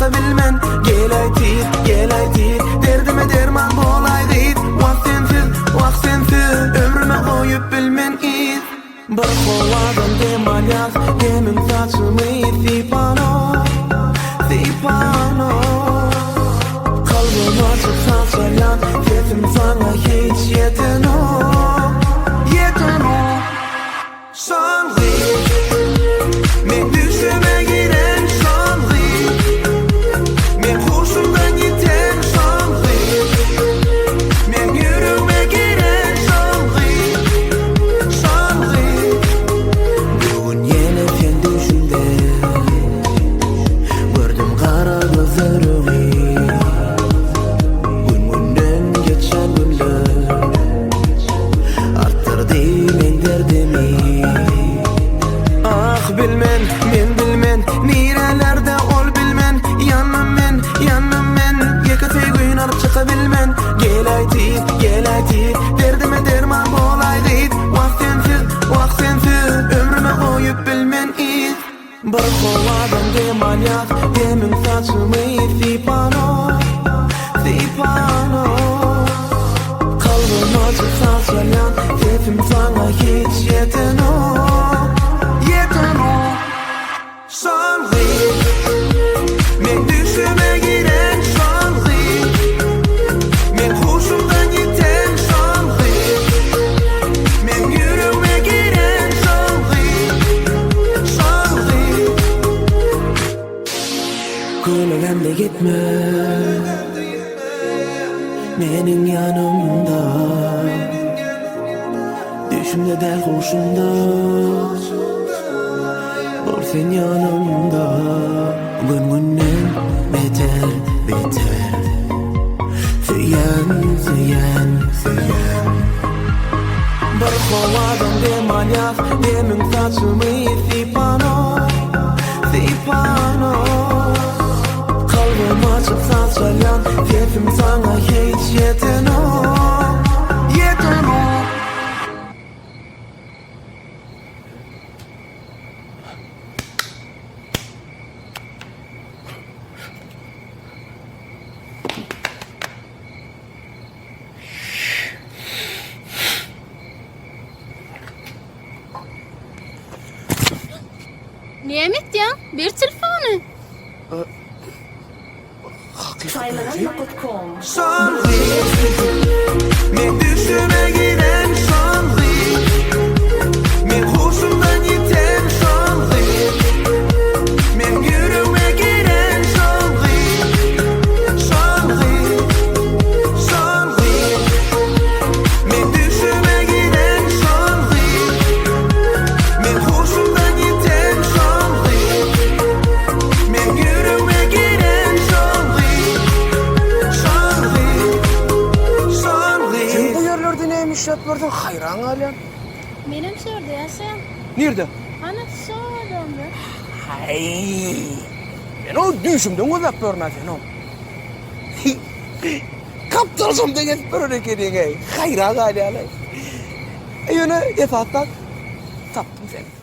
çıkabilmen. Gel aytir, derdime derman bolay git. Wak sensiz, ömrüme koyup bilmen it. Bir kovadan demal yaz, demin saçımı sipano. Kalbim açık salçalan, sesim sana hiç yeten o. Şanlı, men düşüme giren şanlı, men hoşumdan giten şanlı, men yüreğime giren şanlı. Bugün yine sen düşümde, gördüm kara gözlerimi. Gününden geçen günler arttırdı men derdimi. Ah bilmen, men bilmen, nirelerde ol bilmen. Yanım men, yekatey güynar çıkabilmen. Gel aytir, derdime derman bolay git. Wak sensiz, ömrüme koyup bilmen it. Bir kovadan demal yaz, demin saçımı sipano. Kalbim açık salçalan, sesim sana hiç yeten o. Şanlı, men düşüme giren şanlı, men hoşumdan giten şanlı, men yüreğime giren şanlı. Gülügemde gitme, menin yanımda, düşümde del hoşumda. Ol sen yanımda, gün-günden beter. Süyen. Bir kovadan demal yaz, demin saçımı sipano. Kalbim açık salçalan, sesim sana hiç yeten o. Nimet ya, bir telefonu. Şanlı, men düşüme giren şanlı, men hoşumdan giten şanlı, men yüreğime giren şanlı. Men düşüme giren şanlı, men hoşumdan giten şanlı, men yüreğime giren şanlı. Sen bu yerlerde neymiş yapardın? Hayran halen. Benim sordu ya sen. Nerede? Ana sordu. Hay. Ben o düşümden uzak görmezsin o. Kaptırsam degen bir örnek edin. Hayran halen. Yine esasdan taptım seni.